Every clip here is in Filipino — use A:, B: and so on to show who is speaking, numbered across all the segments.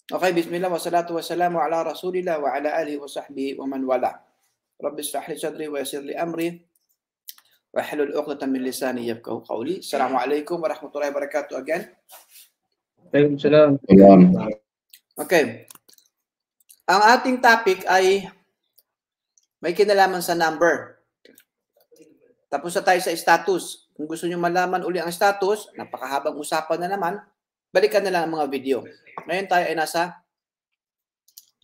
A: Okay, bismillah wa salatu wa salamu ala rasulillah wa ala alihi wa sahbihi wa man wala. Rabbi ishrah li sadri wa yassir li amri wa hlul 'uqdatam min lisani yafqahu qawli. Assalamualaikum warahmatullahi wabarakatuh again.
B: Waalaikumsalam.
A: Okay. Ang ating topic ay may kinalaman sa number. Tapos na tayo sa status. Kung gusto niyo malaman uli ang status, napakahabang usapan na naman, balikan na lang ang mga video. Ngayon tayo ay nasa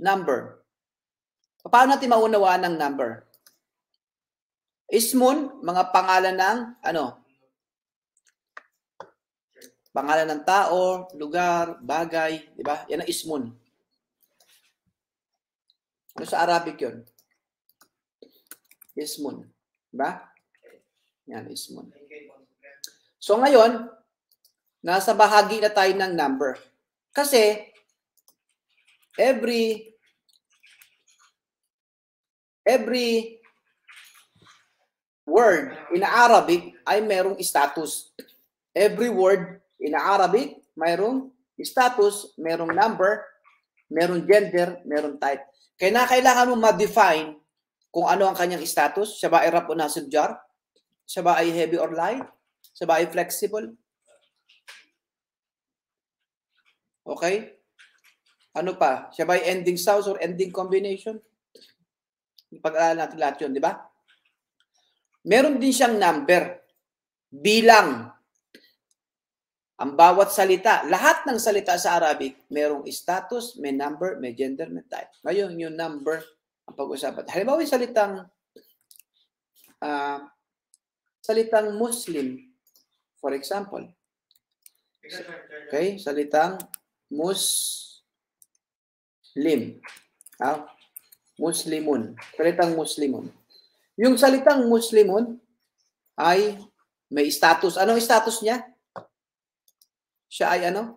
A: number. Paano natin maunawaan ng number? Ismun, mga pangalan ng pangalan ng tao, lugar, bagay, di ba? Yan ang ismun. Ano sa Arabic yun? Ismun. Di ba? Yan, ismun. So ngayon, nasa bahagi na tayo ng number. Kasi, every word in Arabic ay merong status. Every word in Arabic, mayroong status, merong number, merong gender, merong type. Kaya kailangan mo ma-define kung ano ang kanyang status. Siya ba ay rap o nasib jar? Siya ba ay heavy or light? Siya ba ay flexible? Okay? Ano pa? Siya ba ay ending sounds or ending combination? Pag-aaralan natin lahat yun, di ba? Meron din siyang number. Bilang. Ang bawat salita, lahat ng salita sa Arabic, merong status, may number, may gender, may type. Ngayon, yung number ang pag-usapan. Halimbawa, yung salitang Muslim, for example. Okay, salitang Muslim. Muslimun. Salitang Muslimun. Yung salitang Muslimun ay may status. Anong status niya? Siya ay ano?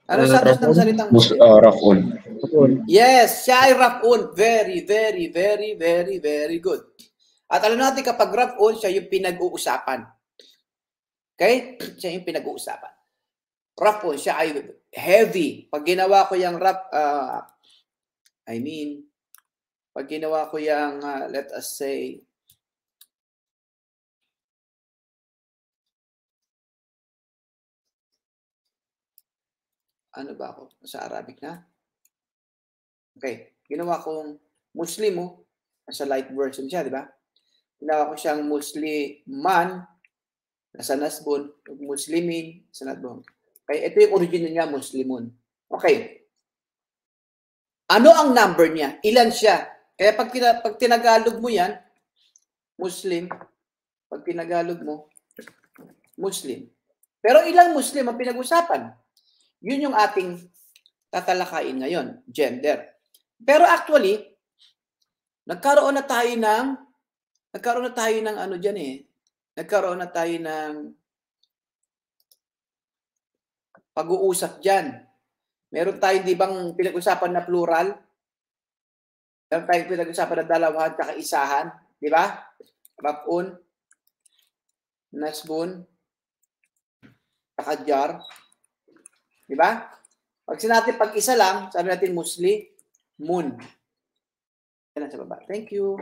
A: Anong status ng salitang Muslim?
C: Raf'un.
A: Yes, siya ay Raf'un. Very, very, very, very, very good. At alam natin kapag Raf'un, siya yung pinag-uusapan. Okay? Siya yung pinag-uusapan. Raf'un, siya ay heavy. Pag ginawa ko yung pag ginawa ko yung, let us say, ano ba ako? Sa Arabic na? Okay. Ginawa kong Muslimo. Nasa light version siya, di ba? Ginawa ko siyang Musliman. Nasa nasbun. Muslimin. Sa nasbun. Okay. Ito yung original niya, Muslimun. Okay. Ano ang number niya? Ilan siya? Kaya pag tinagalog mo yan, Muslim. Pag tinagalog mo, Muslim. Pero ilang Muslim ang pinag-usapan? Yun yung ating tatalakayin ngayon, gender. Pero actually, nagkaroon na tayo ng ano diyan eh. Nagkaroon na tayo ng pag-uusap diyan. Meron tayong di bang pinag-usapan na plural? Meron tayong pinag-usapan na dalawahan at isahan, di ba? Raf'un, nasbun, jar. Di ba? Pag sinabi pag-isa lang, sabi natin Muslimun. Yan sa baba. Thank you.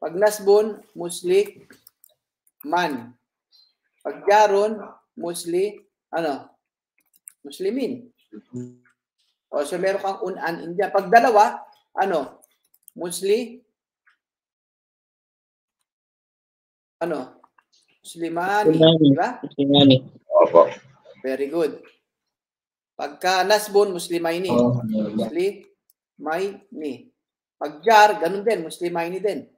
A: Pag nasbun, Musliman. Pag jaron, Muslimin. O so meron kang unan India. Pag dalawa, Muslimani. Di ba?
B: Muslimani.
A: Very good. Pagka nasbun, Muslimaini. Muslimaini. Pag jar, ganun din. Muslimaini din.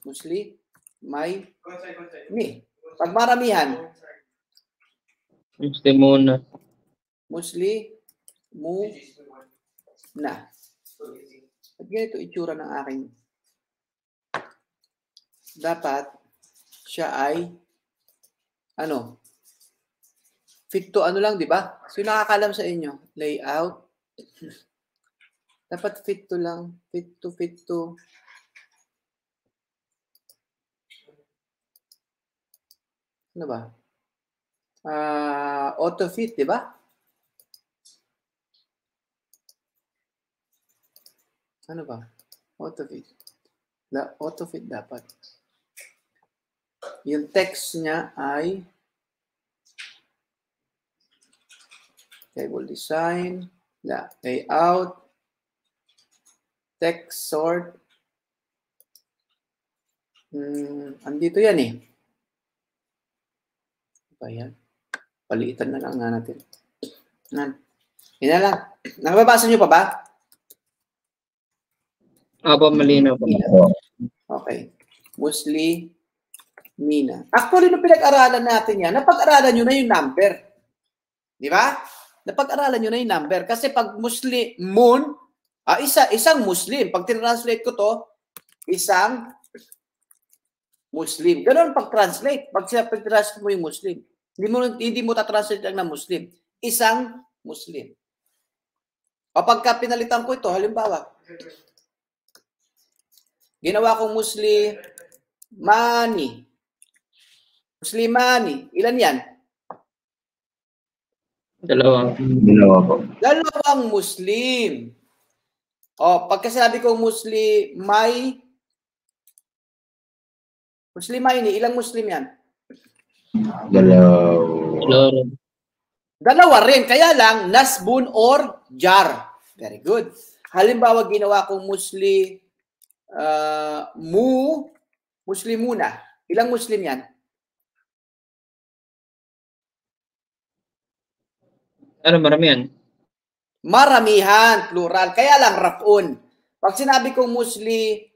A: Muslimaini. Pag maramihan,
B: Muslimuna.
A: Muslimuna. At ganito itsura ng aking dapat siya ay fit to lang, di ba? So, nakakalam sa inyo, layout. Dapat fit to lang. Fit to. Ano ba? Auto-fit, di ba? Ano ba? Auto-fit. Auto-fit dapat. Yung text niya ay table design, layout, text sort. Andito yan eh. Ba yan? Paliitan na lang nga natin. Yan na lang. Nakababasa nyo pa ba?
B: Apo, malinaw po.
A: Okay. Muslimina. Actually, nung pinag-aralan natin yan, napag-aralan nyo na yung number. Di ba? Napag-aralan nyo na yung number. Kasi pag Muslimun, isang Muslim. Pag tinranslate ko to, isang Muslim. Ganun pag-translate. Pag translate mo yung Muslim. Hindi mo ta-translate lang na Muslim. Isang Muslim. O pagka pinalitan ko ito, halimbawa, ginawa kong Muslimani. Muslimani. Ilan yan?
B: Dalawa po.
A: Dalawang Muslim. O, pagkasabi ko Muslimay, ilang Muslim yan? Dalawa rin. Kaya lang, nasbun or jar. Very good. Halimbawa, ginawa kong Muslimuna. Ilang Muslim yan?
B: Ano, maramihan?
A: Maramihan, plural. Kaya lang, rafun. Pag sinabi kong Muslimina,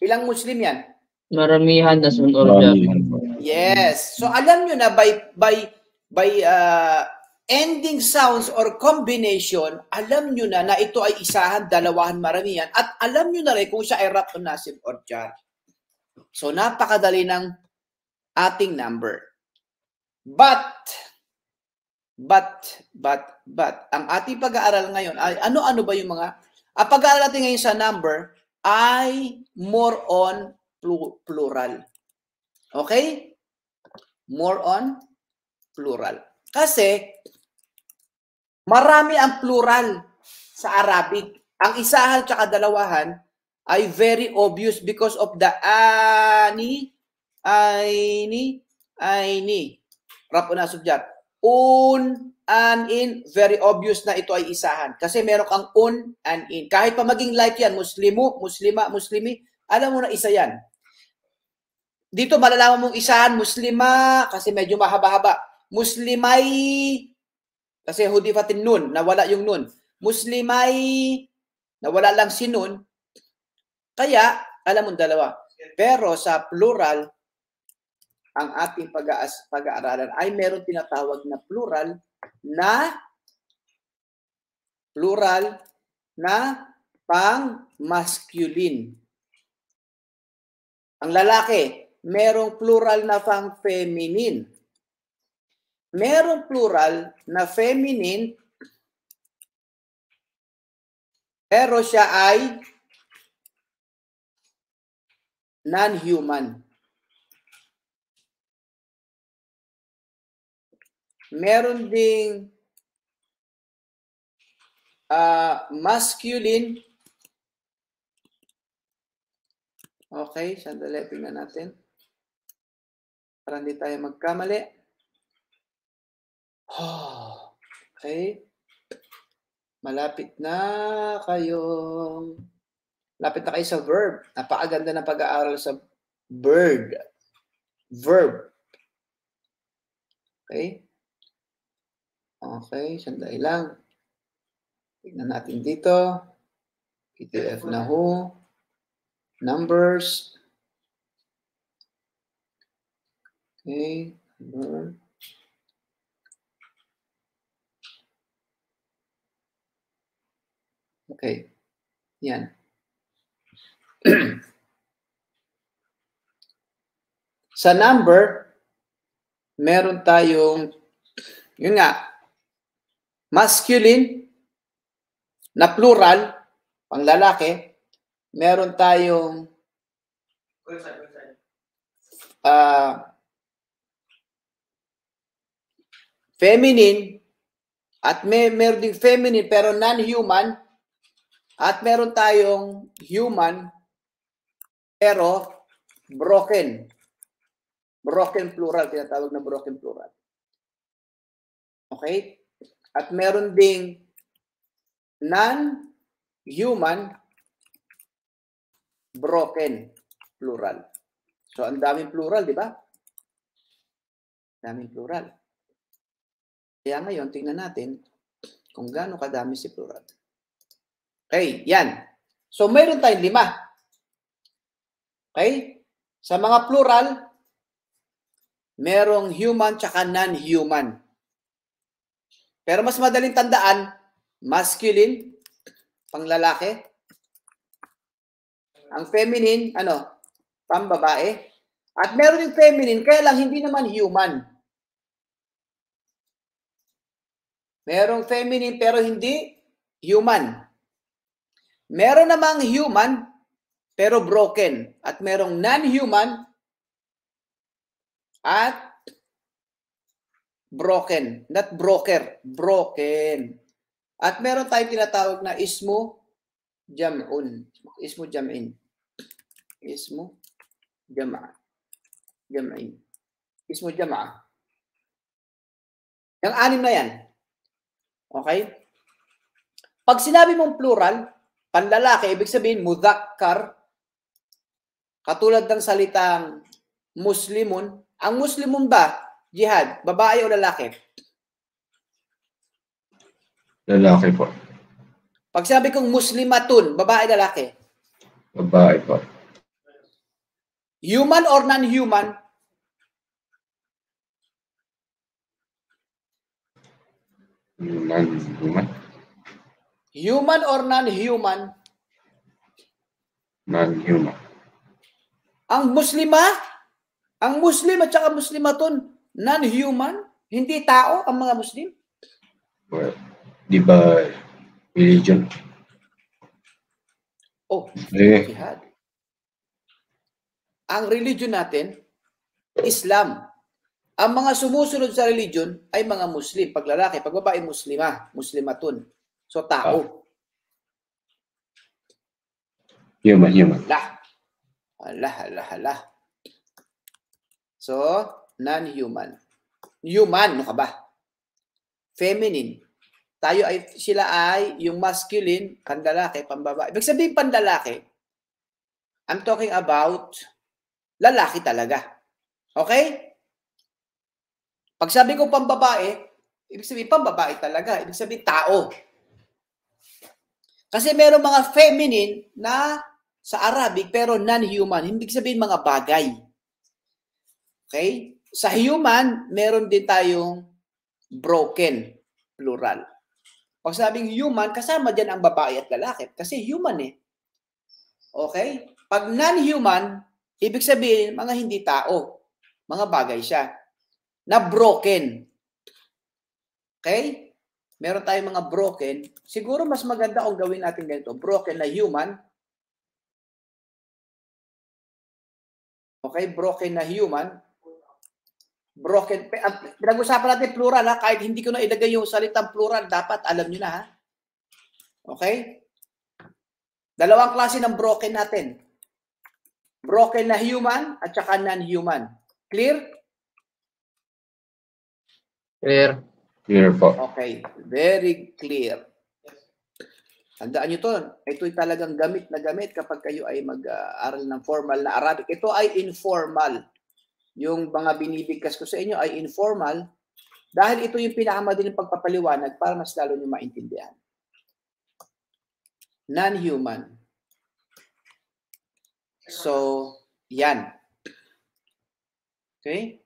A: ilang Muslim yan?
B: Maramihan, nasbun or jar.
A: Yes. So, alam nyo na by ending sounds or combination, alam nyo na ito ay isahan, dalawahan, maramihan. At alam nyo na rin kung siya ay rafun, nasib, or jar. So, napakadali ng ating number. But, ang ating pag-aaral ngayon ay ano-ano ba yung mga, ang pag-aaral natin ngayon sa number ay more on plural. Okay? More on plural. Kasi, marami ang plural sa Arabic. Ang isahan at dalawahan ay very obvious because of the ani, aini, rafun nasib jar. An, in, very obvious na ito ay isahan. Kasi meron kang an, in. Kahit pa maging light yan, muslimu, muslima, muslimi, alam mo na isa yan. Dito malalaman mong isahan, muslima, kasi medyo mahaba-haba. Muslimay, kasi hudifatin nun, nawala yung nun. Muslimay, nawala lang si nun. Kaya, alam mo dalawa. Pero sa plural, ang ating pag-aaralan ay meron tinatawag na plural na pang-masculine. Ang lalaki, merong plural na pang-feminine. Merong plural na feminine, pero siya ay non-human. Meron ding masculine. Okay, sandali, tingnan natin. Para hindi tayo magkamali. Okay. Malapit na kayo. Malapit na kayo sa verb. Napakaganda ng pag-aaral sa verb. Okay. Okay, sandali lang. Tignan natin dito. PDF na ho. Numbers. Okay. Okay. Yan. Sa number, meron tayong, yun nga, masculine na plural, pang lalaki. Meron tayong Feminine, at meron ding feminine pero non-human, at meron tayong human pero broken. Broken plural, tinatawag na broken plural. Okay? At meron ding non-human broken plural. So, ang daming plural, di ba? Daming plural. Kaya ngayon, tingnan natin kung gaano kadami si plural. Okay, yan. So, mayroon tayong 5. Okay? Sa mga plural, merong human tsaka non-human. Pero mas madaling tandaan, masculine, panglalaki. Ang feminine, pambabae. At meron yung feminine, kaya lang hindi naman human. Merong feminine pero hindi human. Meron namang human pero broken. At merong non-human at broken. Not broker, broken. At meron tayong tinatawag na ismu jam'un. Ismu jam'in. Ismu jam'a. Jam'in. Ismu jam'a. Yung 6 na yan. Okay? Pag sinabi mong plural, panlalaki, ibig sabihin mudhakkar, katulad ng salitang muslimun. Ang muslimun ba, Jihad, babae o lalaki?
C: Lalaki po.
A: Pag sinabi kong muslimatun, babae lalaki?
C: Babae po.
A: Human or non-human?
C: Non-human.
A: Human or non-human?
C: Non-human.
A: Ang muslima? Ang muslim at saka muslimatun, non-human? Hindi tao ang mga muslim?
C: Well, di ba religion?
A: Oh,
C: Eh,
A: Jihad. Ang religion natin, Islam. Ang mga sumusunod sa religion ay mga Muslim. Pag lalaki, pag babae, muslima. Muslimatun. So, tao.
C: human.
A: Hala. So, non-human. Human, ano ka ba? Feminine. Sila ay yung masculine, panlalaki, pambabae. Ibig sabihin panlalaki, I'm talking about lalaki talaga. Okay? Pag sabi ko pambabae, ibig sabihin pambabae talaga. Ibig sabihin tao. Kasi meron mga feminine na sa Arabic pero non-human. Hindi sabihin mga bagay. Okay? Sa human, meron din tayong broken, plural. Pag sabing human, kasama dyan ang babae at lalaki. Kasi human eh. Okay? Pag non-human, ibig sabihin mga hindi tao. Mga bagay siya. Na broken. Okay? Meron tayong mga broken. Siguro mas maganda kung gawin natin ganito. Broken na human. Okay? Broken na human. Broken. Pinag-usapan natin plural ha. Kahit hindi ko na ilagay yung salitang plural, dapat alam nyo na ha. Okay? Dalawang klase ng broken natin. Broken na human at saka non-human. Clear?
B: Clear.
C: Clear po.
A: Okay. Very clear. Tandaan nyo to. Ito'y talagang gamit na gamit kapag kayo ay mag-aaral ng formal na Arabic. Ito ay informal. Yung mga binibigkas ko sa inyo ay informal dahil ito yung pinakamadaling pagpapaliwanag para mas lalo nyo maintindihan. Non-human. So, yan. Okay?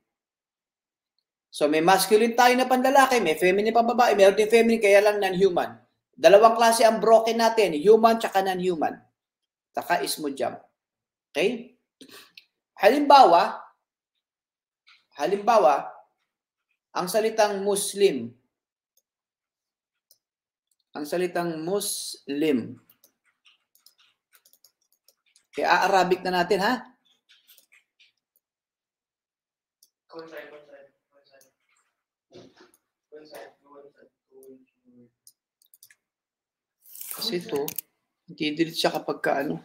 A: So, may masculine tayo na panlalaki, may feminine pa babae, meron din feminine, kaya lang non-human. Dalawang klase ang broken natin, human tsaka non-human. Tsaka ismu jam. Okay? Halimbawa, ang salitang Muslim. Ang salitang Muslim. Kaya Arabic na natin, ha? Kasi ito, hindi delete siya kapag ka ano.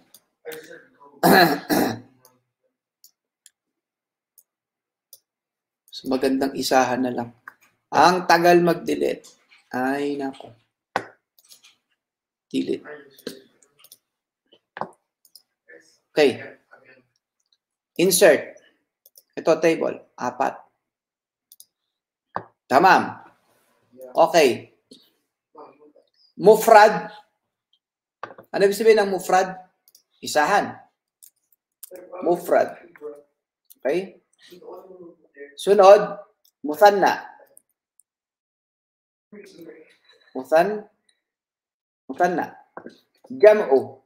A: So, magandang isahan na lang. Ang tagal mag-delete. Ay, nako. Delete. Okay. Insert. Ito table. 4. Tamam. Okay. Mufrad. Ano ibig sabihin ng mufrad? Isahan. Mufrad. Okay? Sunod, muthanna. Muthanna. Jam'u.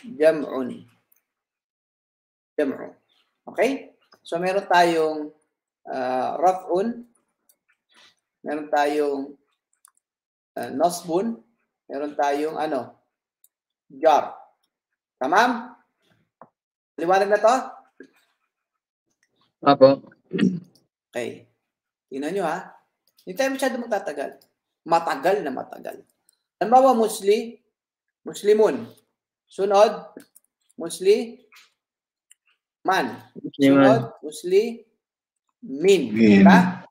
A: Jam'un. Jam'u. Okay? So, meron tayong raf'un. Meron tayong nasbun. Meron tayong jar. Tamam? Liwanag na to?
B: Apo.
A: Okay. Tingnan nyo ha. Hindi tayo masyado magtatagal. Matagal na matagal. Halimbawa, muslimun. Sunod, musliman. Sunod, muslimin. Diba?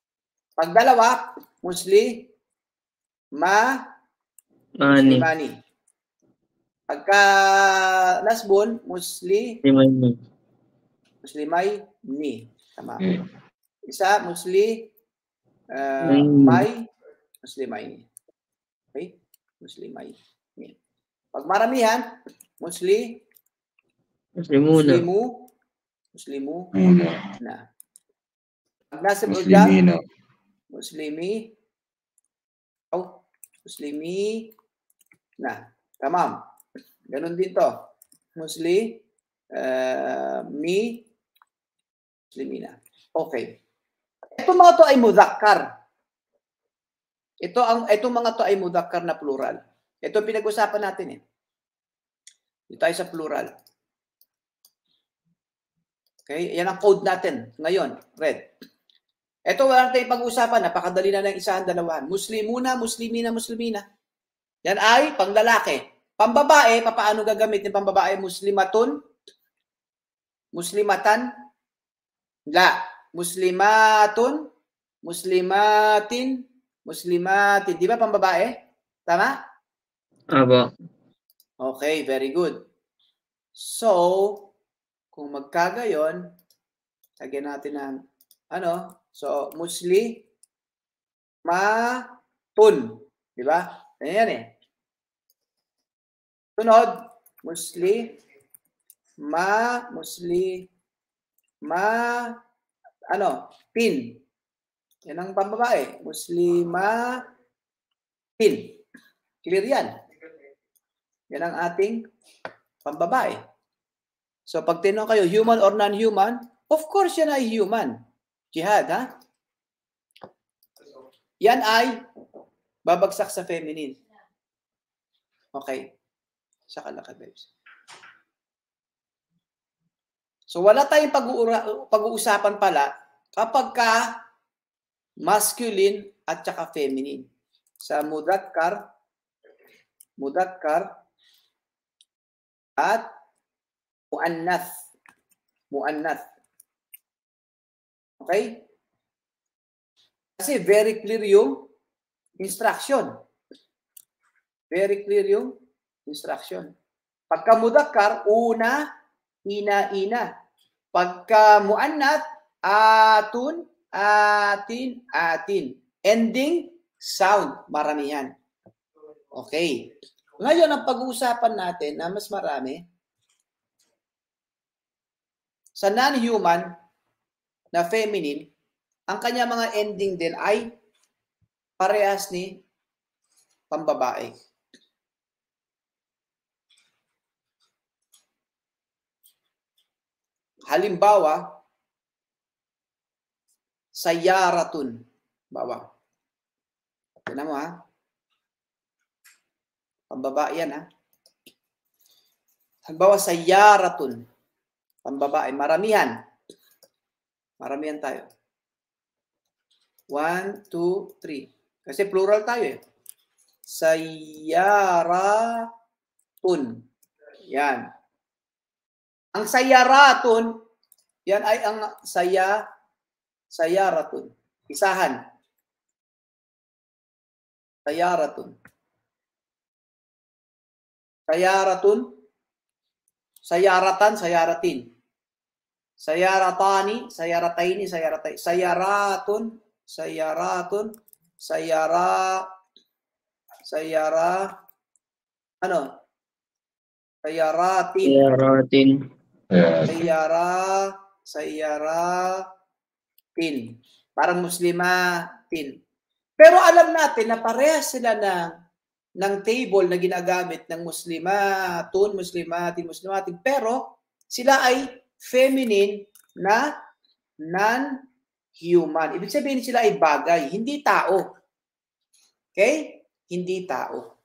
A: Pag dalawa, muslimani. Pagka nasbun, muslimayni. Tama. Isa, muslimayni. Okay? Muslimayni. Pag maramihan, muslimuna. Pag nasib ujang, muslimina. Tamam. Ganun din to. Muslimina. Okay. Ito mga to ay mudhakkar. Ito mga to ay mudhakkar na plural. Ito pinag-usapan natin eh. Dito tayo sa plural. Okay? Yan ang code natin ngayon. Red. Ito wala tayong pag-usapan. Napakadali na ng isahan, dalawahan. Muslimuna, muslimina, muslimina. Yan ay panglalaki. Pambabae, paano gagamitin pambabae? Muslimatun, muslimatan, muslimatun, muslimatin, muslimatin. Di ba pambabae? Tama?
B: Apo.
A: Okay, very good. So, kung magkagayon, lagyan natin ng so, muslimatun. Di ba? Yan eh. Sunod, pin. Yan ang pambabae. Muslimatin. Clear yan. Yan ang ating pambabae. So, pag tinanong kayo, human or non-human, of course yan ay human. Jihad, ha? Yan ay babagsak sa feminine. Okay. Sa kalakad, babes. So, wala tayong pag-uusapan pala kapag ka masculine at saka feminine. Sa mudhakkar at muannath. Okay? Kasi very clear yung instruction. Very clear yung instruction. Pagka mudhakkar, una, ina. Pagka muannath, atun, atin. Ending, sound, maramihan. Okay. Ngayon, ang pag-uusapan natin na mas marami, sa non-human na feminine, ang kanya mga ending din ay parehas ni pambabae. Halimbawa, sayaratun. Bawa. Tignan mo ha. Pambabae yan ha. Halimbawa, sayaratun. Pambabae. Maramihan. Maramihan tayo. 1, 2, 3. Kasi plural tayo eh. Sayaratun. Yan. Ang sayaratun, yan ay ang sayaratun. Isahan. Sayaratun. Sayaratun. Sayaratan, sayaratin. Sayaratani, sayarataini, sayaratay. Sayaratun, sayaratun, ano? Sayaratin.
B: Sayaratin.
A: Sayaratin. Parang muslimatin. Pero alam natin na parehas sila ng table na ginagamit ng muslimatun, muslimatin, muslimatin. Pero sila ay feminine na non-human. Ibig sabihin sila ay bagay, hindi tao. Okay? Hindi tao.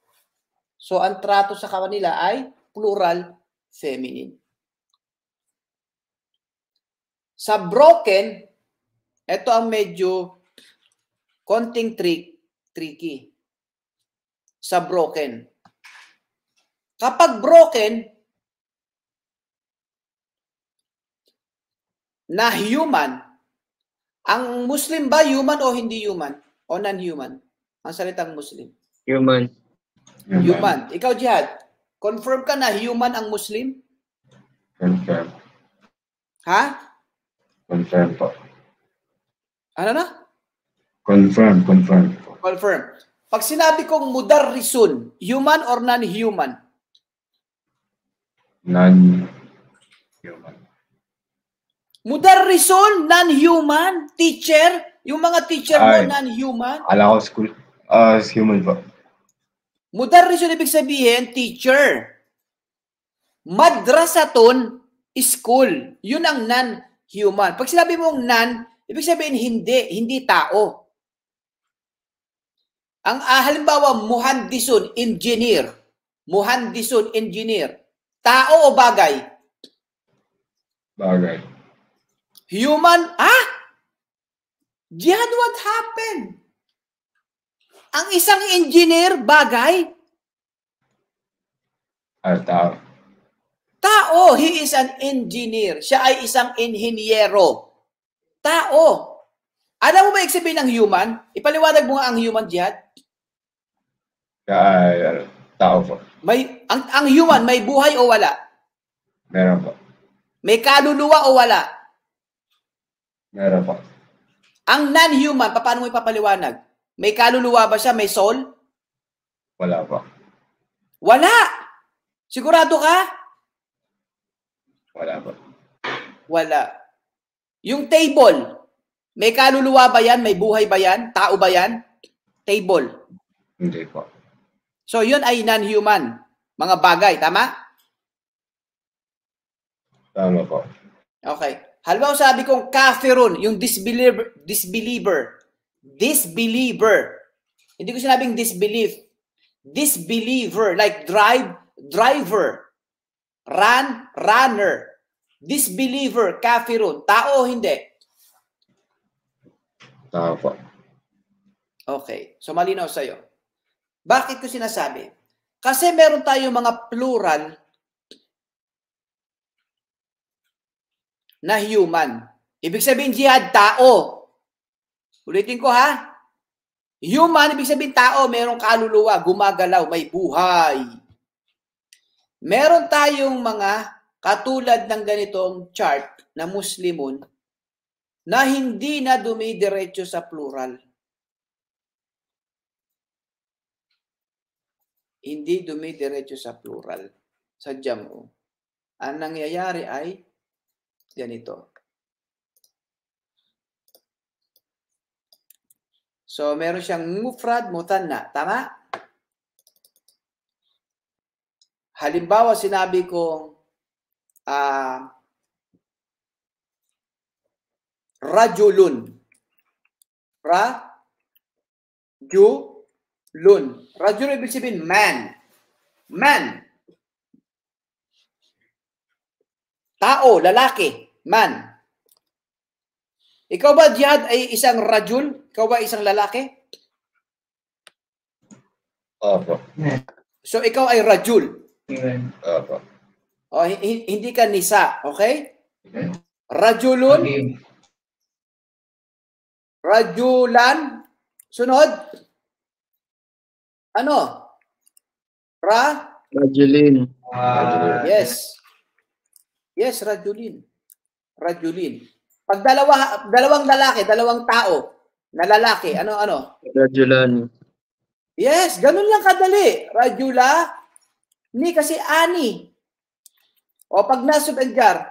A: So ang trato sa kanila ay plural feminine. Sa broken, ito ang medyo konting tricky. Sa broken. Kapag broken, na human, ang Muslim ba human o hindi human? O non-human? Ang salitang Muslim.
B: Human.
A: Human. Ikaw, Jihad, confirm ka na human ang Muslim?
C: Confirm.
A: Ha?
C: Confirm po.
A: Ano na?
C: Confirm.
A: Confirm. Pag sinabi kong mudarrisun, human or non-human?
C: Non-human.
A: Mudarrisun, non-human? Teacher? Yung mga teacher mo, non-human?
C: Ala ko school. Human po.
A: Mudarrisun, ibig sabihin, teacher. Madrasatun, school. Yun ang non-human. Pag sinabi mong non, ibig sabihin hindi tao. Ang halimbawa, muhandisun, engineer. Muhandisun, engineer. Tao o bagay?
C: Bagay.
A: Human, Jihad, what happened? Ang isang engineer, bagay?
C: Tao.
A: Tao, he is an engineer. Siya ay isang inhinyero. Tao. Alam mo ba ibig sabihin ng human? Ipaliwanag mo nga ang human, Jihad.
C: Tao po.
A: Ang human, may buhay o wala?
C: Meron po.
A: May kaluluwa o wala?
C: Meron po.
A: Ang non-human, paano mo ipapaliwanag? May kaluluwa ba siya? May soul?
C: Wala po.
A: Wala! Sigurado ka?
C: Wala po.
A: Wala. Yung table, may kaluluwa ba yan? May buhay ba yan? Tao ba yan? Table.
C: Hindi po.
A: So, yun ay non-human. Mga bagay, tama?
C: Tama po.
A: Okay. Halimbawa sabi kong kafirun, yung disbeliever. Hindi ko sinabing disbelief. Disbeliever, like driver. Runner. Disbeliever, kafirun. Tao o hindi?
C: Tama po.
A: Okay. So, malinaw sa'yo. Bakit ko sinasabi? Kasi meron tayong mga plural na human. Ibig sabihin, Jihad, tao. Ulitin ko ha. Human, ibig sabihin tao, merong kaluluwa, gumagalaw, may buhay. Meron tayong mga katulad ng ganitong chart na Muslimun na hindi na dumidiretso sa plural. Hindi dumidiretso sa plural. Sa jam'u. Ang nangyayari ay ganito. So, meron siyang mufrad, mutanna. Tama? Halimbawa, sinabi kong rajulun. Rajulun ibig sabihin man. Man. Tao, lalaki, man. Ikaw ba, Jihad, ay isang rajul? Ikaw ba isang lalaki?
C: Opo.
A: So, ikaw ay rajul.
C: Opo.
A: O, hindi ka nisa, okay? Rajulun. Rajulan. Sunod. Ano?
B: Rajulin.
A: Yes. Yes, rajulin. Rajulin. Pag dalawang lalaki, dalawang tao na lalaki, ano?
B: Rajulan.
A: Yes, ganun lang kadali. Rajula, ni kasi ani. O pag nasub and jar.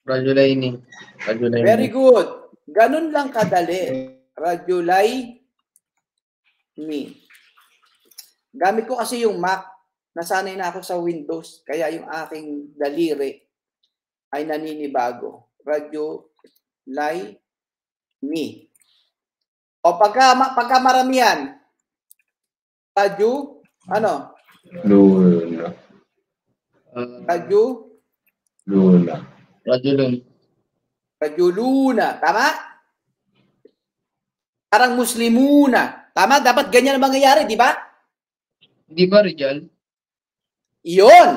B: Rajulaini. Rajulaini.
A: Very good. Ganun lang kadali. Rajulay ni. Gamit ko kasi yung Mac. Nasanay na ako sa Windows. Kaya yung aking daliri ay naninibago. Rajulay ni. O pagka maramihan. Raju, ano?
C: Luna.
A: Raju?
C: Luna.
B: Rajulun.
A: Rajuluna. Tama? Parang Muslimuna. Tama? Dapat ganyan ang mangyayari, di ba?
B: Di ba, Rijal?
A: Iyon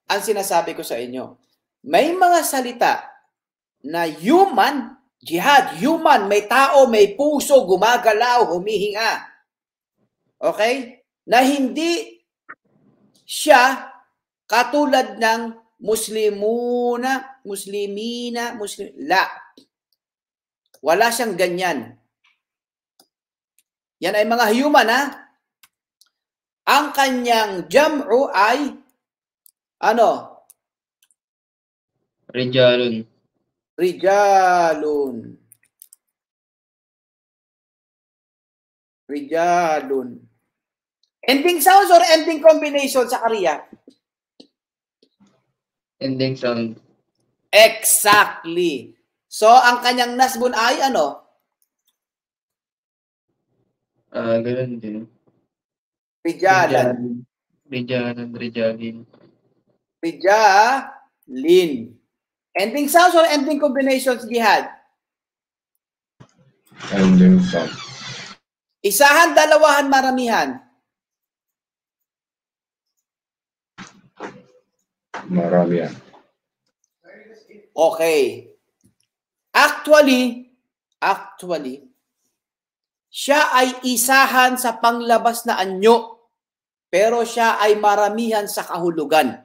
A: ang sinasabi ko sa inyo. May mga salita na human, Jihad, human, may tao, may puso, gumagalaw, humihinga. Okay? Na hindi siya katulad ng Muslimuna, Muslimina, La. Wala siyang ganyan. Yan ay mga human, ha? Ang kanyang jam'u ay ano?
B: Rijalun.
A: Rijalun. Rijalun. Ending sounds or ending combination sa Korea?
B: Ending sound.
A: Exactly. So, ang kanyang nasbun ay ano?
B: Ganun din.
A: Rijalan.
B: Rijalin.
A: Rijalin. Ending sounds or ending combinations, Jihad?
C: Ending sound.
A: Isahan, dalawahan, maramihan.
C: Marami yan.
A: Okay. Actually, siya ay isahan sa panglabas na anyo, pero siya ay maramihan sa kahulugan.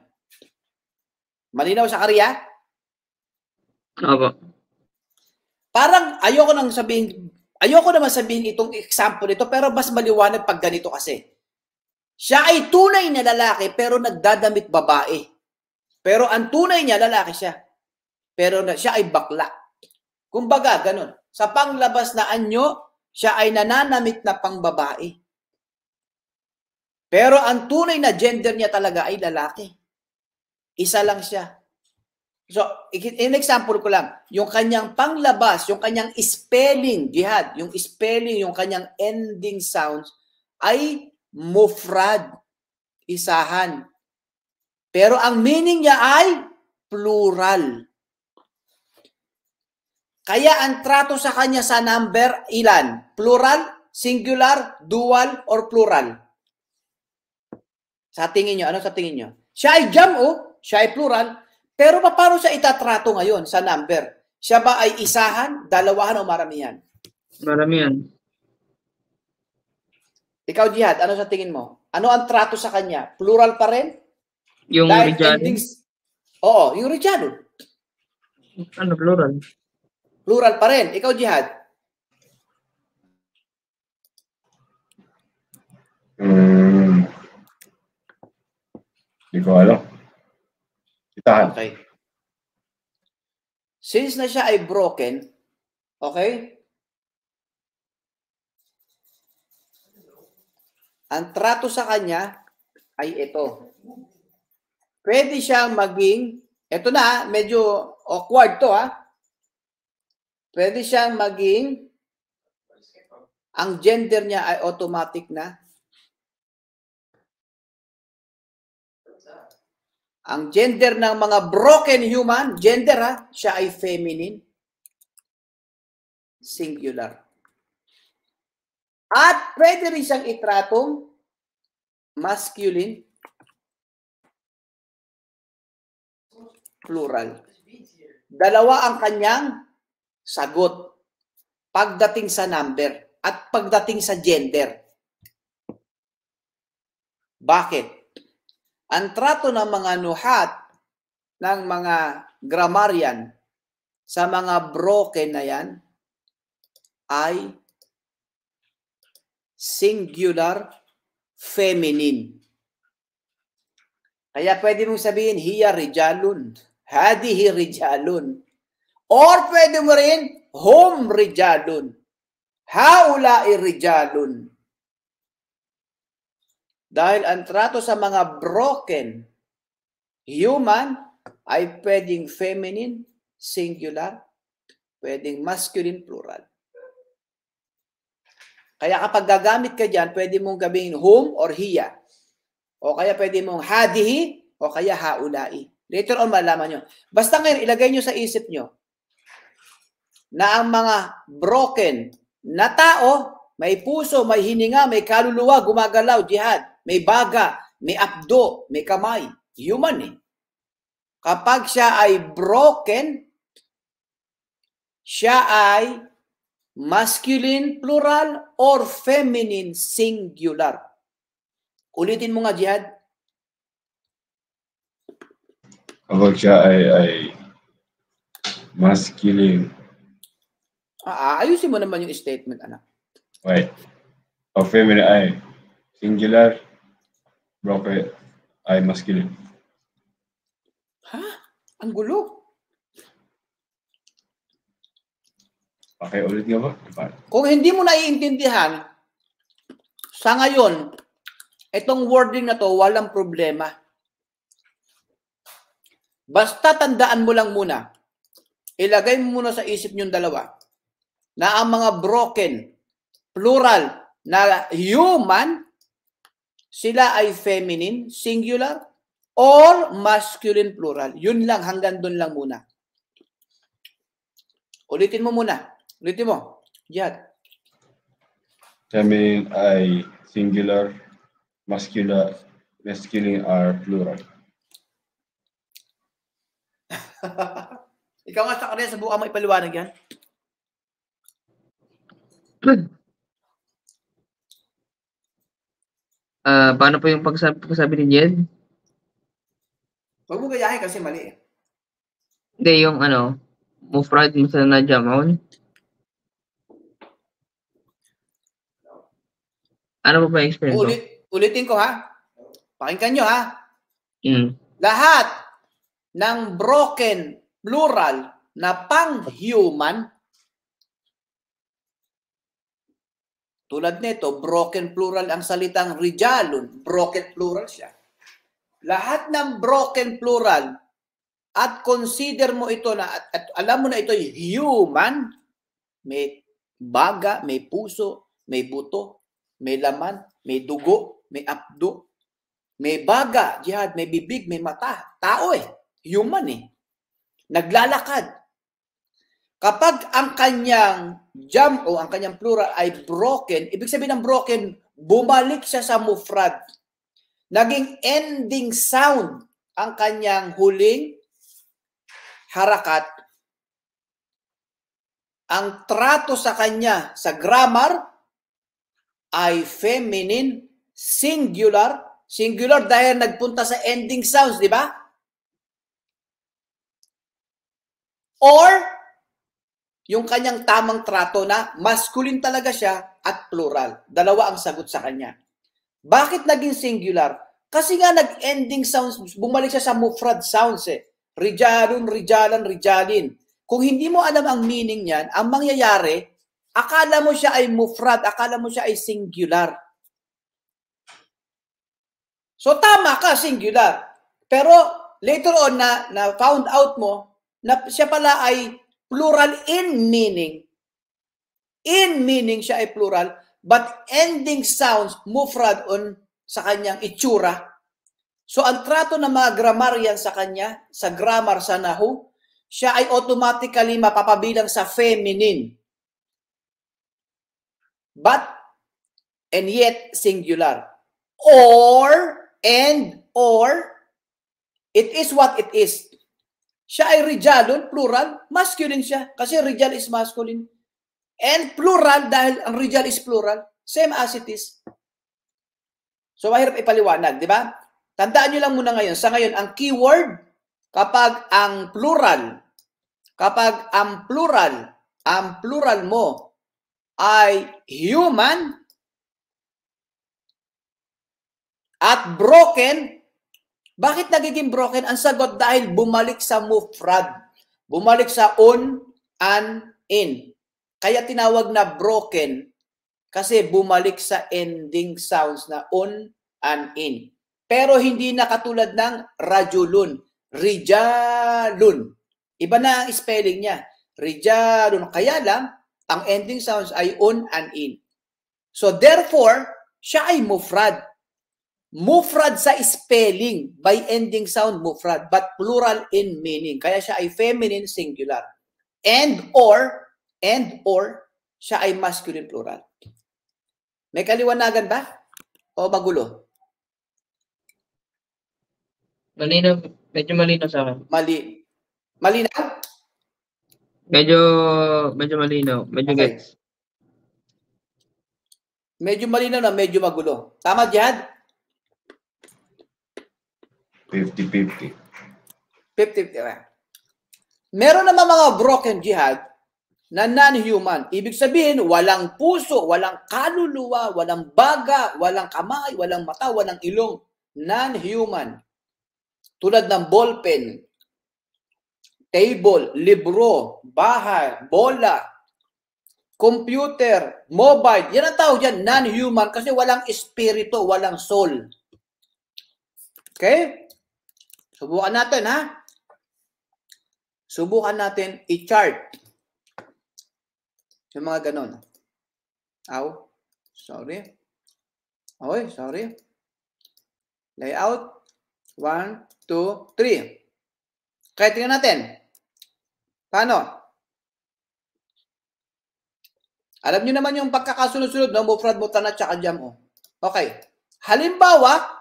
A: Malinaw sa Korea?
B: Opo.
A: Parang ayoko naman sabihin itong example nito, pero mas maliwanag pag ganito kasi. Siya ay tunay na lalaki, pero nagdadamit babae. Pero ang tunay niya, lalaki siya. Pero siya ay bakla. Kumbaga, ganun. Sa panglabas na anyo, siya ay nananamit na pangbabae. Pero ang tunay na gender niya talaga ay lalaki. Isa lang siya. So, in example ko lang, yung kanyang panglabas, yung kanyang spelling, Jihad, yung spelling, yung kanyang ending sounds, ay mufrad, isahan. Pero ang meaning niya ay plural. Kaya ang trato sa kanya sa number, ilan? Plural, singular, dual, or plural? Sa tingin nyo, ano sa tingin nyo? Siya ay jam'u, siya ay plural, pero paano siya itatrato ngayon sa number? Siya ba ay isahan, dalawahan, o maramihan?
B: Maramihan.
A: Ikaw, Jihad, ano sa tingin mo? Ano ang trato sa kanya? Plural pa rin?
B: Yung Rijalun?
A: Oo, yung Rijalun.
B: Ano, plural?
A: Plural pa rin. Ikaw, Jihad?
C: Hindi ko alam. Itahan.
A: Okay. Since na siya ay broken, okay? Ang trato sa kanya ay ito. Pwede siyang maging, ito na, medyo awkward to, ha? Pwede siyang maging, ang gender niya ay automatic na Ang gender ng mga broken human, gender ha, siya ay feminine. Singular. At pwede rin siyang itratong masculine, plural. Dalawa ang kanyang sagot pagdating sa number at pagdating sa gender. Bakit? Ang trato ng mga nuhat, ng mga grammarian, sa mga broken na yan, ay singular feminine. Kaya pwede mong sabihin, hiya rijalun, hadihi rijalun. Or pwede mo rin, hum rijalun, haulai rijalun. Dahil ang trato sa mga broken human ay pwedeng feminine, singular, pwedeng masculine, plural. Kaya kapag gagamit ka dyan, pwede mong gawin hum or hiya. O kaya pwede mong hadihi o kaya haulai. Later on, malaman nyo. Basta ngayon, ilagay nyo sa isip nyo na ang mga broken na tao, may puso, may hininga, may kaluluwa, gumagalaw, jihad, may baga, may abdo, may kamay. Human eh. Kapag siya ay broken, siya ay masculine plural or feminine singular. Ulitin mo nga, Jihad.
C: Kapag siya ay masculine.
A: Ayusin mo naman yung statement, anak.
C: Wait. O feminine ay singular, broken ay masculine.
A: Ha? Ang gulo.
C: Okay, ulit nga ba?
A: Kung hindi mo naiintindihan, sa ngayon, itong wording na to, walang problema. Basta tandaan mo lang muna, ilagay mo muna sa isip niyong dalawa, na ang mga broken, plural, na human, sila ay feminine, singular, or masculine, plural. Yun lang, hanggang doon lang muna. Ulitin mo muna. Ulitin mo. Jihad.
C: Feminine ay singular, masculine are plural.
A: Ikaw nga sa kanila, subukan mo ipaliwanag yan.
B: Paano po yung pagsabi ni Jed?
A: Huwag mo gayahin kasi mali eh.
B: Hindi, yung mufrad mo sa najamon. Ano po ba explain ko?
A: Ulitin ko ha. Pakinggan nyo ha. Lahat ng broken plural na pang-human, tulad nito, broken plural ang salitang rijalun, broken plural siya. Lahat ng broken plural at consider mo ito na, at alam mo na ito human, may baga, may puso, may buto, may laman, may dugo, may abdo, may baga, jihad, may bibig, may mata. Tao eh. Human eh. Naglalakad. Kapag ang kanyang jam'o, ang kanyang plural ay broken, ibig sabihin ng broken, bumalik siya sa mufrad. Naging ending sound ang kanyang huling harakat. Ang trato sa kanya sa grammar ay feminine, singular. Singular dahil nagpunta sa ending sounds, di ba? Or, yung kanyang tamang trato na masculine talaga siya at plural. Dalawa ang sagot sa kanya. Bakit naging singular? Kasi nga nag-ending sounds, bumalik siya sa mufrad sounds eh. Rijalun, rijalan, rijalin. Kung hindi mo alam ang meaning niyan, ang mangyayari, akala mo siya ay mufrad, akala mo siya ay singular. So tama ka, singular. Pero later on na found out mo na siya pala ay plural in meaning. In meaning siya ay plural, but ending sounds mufrad on sa kanyang itsura. So, ang trato ng mga grammarian sa kanya, sa grammar sa Nahu, siya ay automatically mapapabilang sa feminine. But, and yet, singular. Or, it is what it is. Siya ay rijalun, plural, masculine siya. Kasi rijal is masculine. And plural, dahil ang rijal is plural, same as it is. So, mahirap ipaliwanag, di ba? Tandaan nyo lang muna ngayon. Sa ngayon, ang keyword, kapag ang plural mo ay human at broken, bakit nagiging broken? Ang sagot dahil bumalik sa mufrad. Bumalik sa un, an, in. Kaya tinawag na broken kasi bumalik sa ending sounds na un, an, in. Pero hindi na katulad ng rajulun, rijalun. Iba na ang spelling niya. Rijalun. Kaya lang, ang ending sounds ay un, an, in. So therefore, siya ay mufrad. Mufrad sa spelling, by ending sound mufrad, but plural in meaning. Kaya siya ay feminine singular. And or, siya ay masculine plural. May kaliwanagan ba? O magulo?
B: Malinaw, medyo malinaw sa akin.
A: Malinaw?
B: Medyo malinaw. Medyo
A: Okay.
B: gets.
A: Medyo malinaw na medyo magulo. Tama, Jihad?
C: 50-50.
A: 50-50. Meron naman mga broken, Jihad, na non-human. Ibig sabihin, walang puso, walang kaluluwa, walang baga, walang kamay, walang mata, walang ilong. Non-human. Tulad ng ballpen, table, libro, bahay, bola, computer, mobile. Yan ang tawag dyan, non-human kasi walang espiritu, walang soul. Okay? Subukan natin, ha? Subukan natin i-chart. Yung mga ganon. Sorry. Oy, sorry. Layout. 1, 2, 3. Kaya tingnan natin. Paano? Alam nyo naman yung pagkakasunod-sunod, no? Mufrad, mutana, tsaka jam'o. Okay. Halimbawa,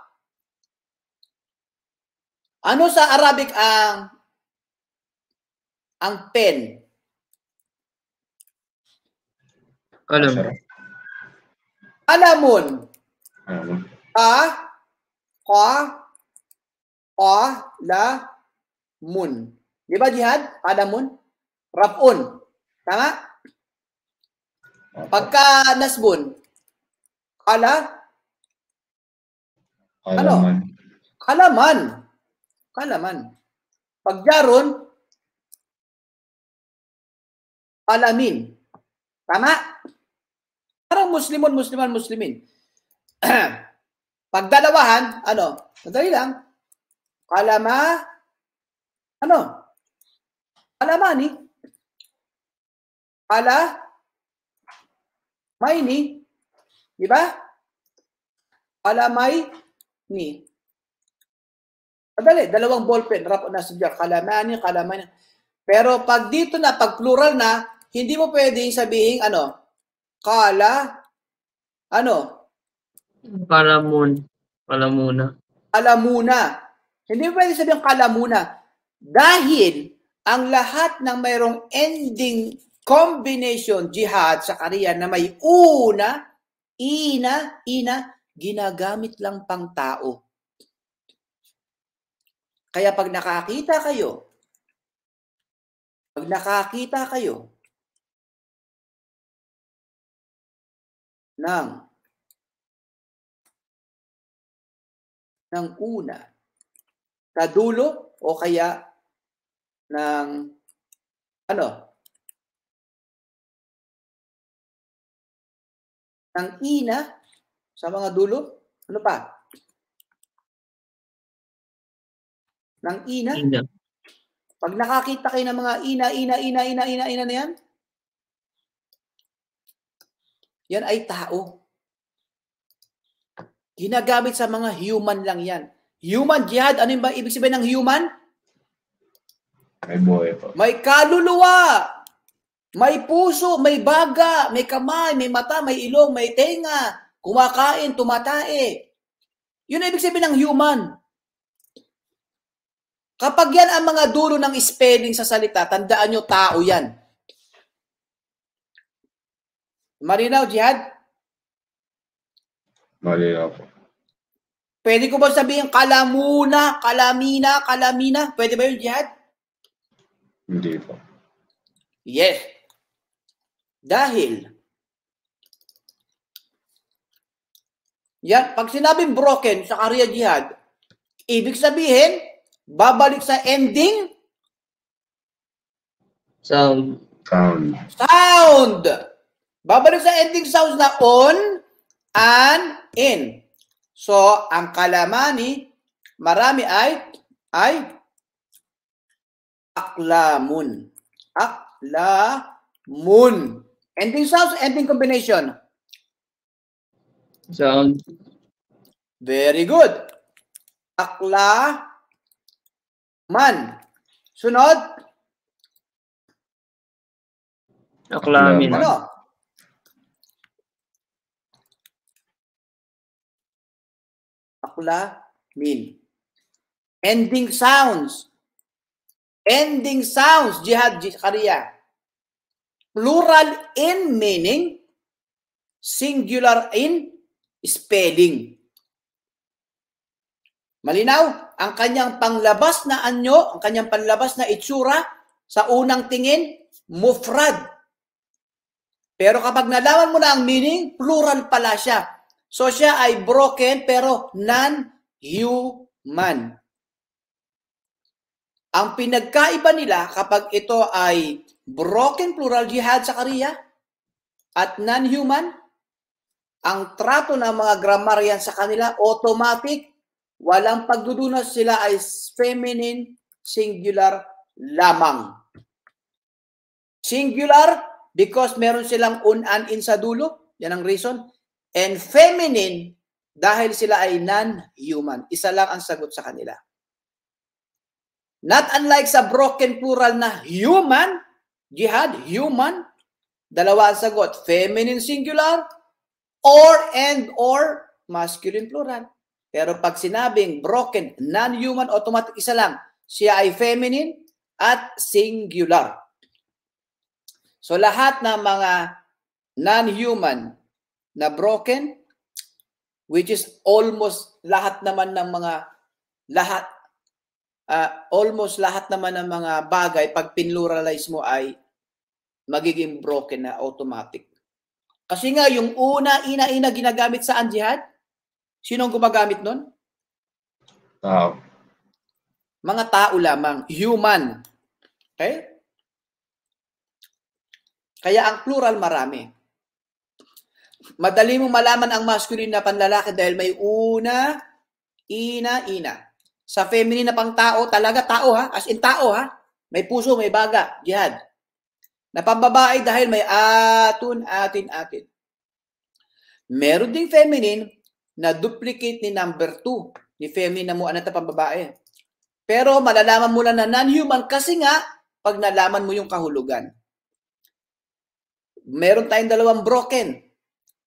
A: ano sa Arabic ang pen?
B: Kalam.
A: Alamun. Mun. Di ba, Jihad? Alamun. Raf'un. Tama? Pagka nasbun. Kalaman. Pag jarun, alamin. Tama? Parang muslimin. Pag dalawahan, madali lang. Kalamani. Mayni. Di ba? Kalamay-ni. Madali, dalawang ballpen, rap na subject, kalamani. Pero pag dito na, pag plural na, hindi mo pwedeng sabihin, kalamuna. Hindi mo pwedeng sabihin kalamuna. Dahil, ang lahat ng mayroong ending combination, Jihad, sa Korean, na may una, ina, ginagamit lang pang tao. Kaya pag nakakita kayo ng una, sa dulo, o kaya ng ng ina sa mga dulo, ano pa? Ng ina. Pag nakakita kayo ng mga ina na yan ay tao. Ginagamit sa mga human lang yan. Human, Jihad, ano yung ba ibig sabihin ng human?
C: May buhay po.
A: May kaluluwa, may puso, may baga, may kamay, may mata, may ilong, may tenga, kumakain, tumatae. Yun ang ibig sabihin ng human. Kapag yan ang mga dulo ng spelling sa salita, tandaan nyo, tao yan. Marinaw, Jihad?
C: Malinaw po.
A: Pwede ko ba sabihin kalamuna, kalamina, kalamina? Pwede ba yun, Jihad?
C: Hindi po.
A: Yes. Dahil, yan, pag sinabing broken sa Karya Jihad, ibig sabihin, babalik sa ending,
B: Sound.
A: sound. Babalik sa ending sounds na on and in. So, ang kalamani, marami ay aklamun. Aklamun. Ending sounds, ending combination.
B: Sound.
A: Very good. Aklaman. Sunod.
B: Aklamin.
A: Ano? Aklamin. Ending sounds. Ending sounds, Jihad, Karya. Plural in meaning, singular in spelling. Malinaw? Ang kanyang panglabas na anyo, ang kanyang panlabas na itsura, sa unang tingin, mufrad. Pero kapag nalaman mo na ang meaning, plural pala siya. So siya ay broken pero non-human. Ang pinagkaiba nila kapag ito ay broken plural, Jihad, Sakariya, at non-human, ang trato ng mga grammarian sa kanila, automatic, walang pagdudunas, sila ay feminine singular lamang. Singular because meron silang un and in sa dulo, yan ang reason. And feminine dahil sila ay non-human. Isa lang ang sagot sa kanila. Not unlike sa broken plural na human, Jihad, human, dalawa ang sagot, feminine singular or masculine plural. Pero pag sinabing broken, non-human, automatic isa lang. Siya ay feminine at singular. So lahat ng mga non-human na broken, which is almost lahat naman ng mga almost lahat naman ng mga bagay, pag pinluralize mo ay magiging broken na automatic. Kasi nga, yung ina ginagamit saan, Jihad? Sinong gumagamit nun?
C: Tao.
A: Mga tao lamang. Human. Okay? Kaya ang plural marami. Madali mong malaman ang masculine na panlalaki dahil may una, ina. Sa feminine na pang tao, talaga tao ha, as in tao ha. May puso, may baga, Jihad. Na pambabae dahil may atun, atin. Meron ding feminine na duplicate ni number 2, ni feminine na muanat na pambabae. Pero malalaman mo lang na non-human kasi nga pag nalaman mo yung kahulugan. Meron tayong dalawang broken.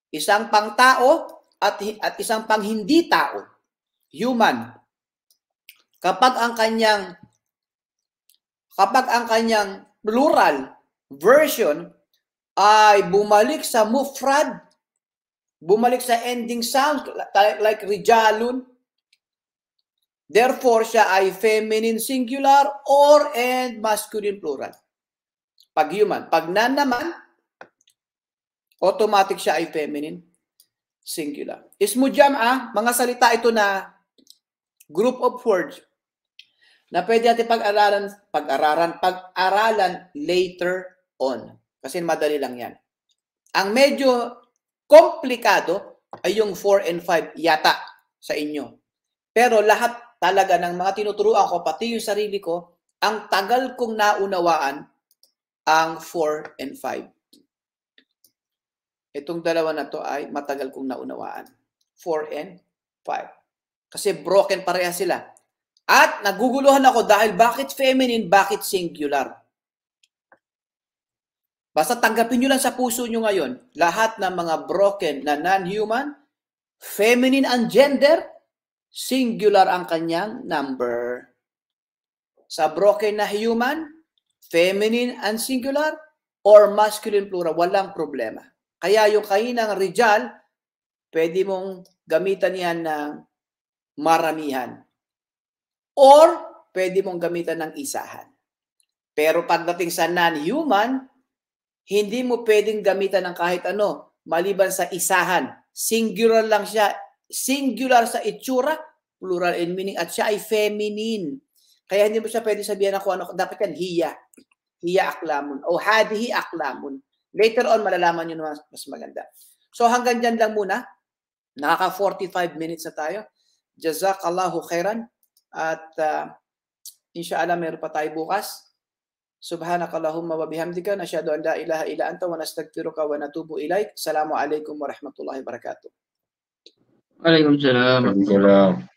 A: Isang pang tao at isang pang hindi tao. Human. Kapag ang kanyang plural version ay bumalik sa mufrad, bumalik sa ending sound like rijalun, therefore siya ay feminine singular and masculine plural. Pag human. Pag non naman, automatic siya ay feminine singular. Ismu jam'a, mga salita ito na group of words na pwede natin pag-aralan later on. Kasi madali lang yan. Ang medyo komplikado ay yung 4 and 5 yata sa inyo. Pero lahat talaga ng mga tinuturuan ko, pati yung sarili ko, ang tagal kong naunawaan ang 4 and 5. Itong dalawa na to ay matagal kong naunawaan. 4 and 5. Kasi broken pareha sila. At naguguluhan ako dahil bakit feminine, bakit singular? Basta tanggapin nyo lang sa puso nyo ngayon, lahat ng mga broken na non-human, feminine ang gender, singular ang kanyang number. Sa broken na human, feminine and singular, or masculine plural, walang problema. Kaya yung kahinang rijal, pwede mong gamitan yan ng maramihan. Or, pwede mong gamitan ng isahan. Pero pagdating sa non-human, hindi mo pwedeng gamitan ng kahit ano, maliban sa isahan. Singular lang siya. Singular sa itsura, plural in meaning, at siya ay feminine. Kaya hindi mo siya pwede sabihan na kung ano, dapat yan, hiya. Hiya aklamun. O hadihi aklamun. Later on, malalaman nyo naman mas maganda. So hanggang dyan lang muna. Nakaka 45 minutes na tayo. Jazakallahu khairan. At inshallah meron pa tayo bukas. Subhanakallahumma wa bihamdika nashhadu an la ilaha illa anta wa nastaghfiruka wa natubu ilaik. Assalamu alaikum warahmatullahi wabarakatuh.
B: Waalaikumsalam.
C: Waalaikumsalam.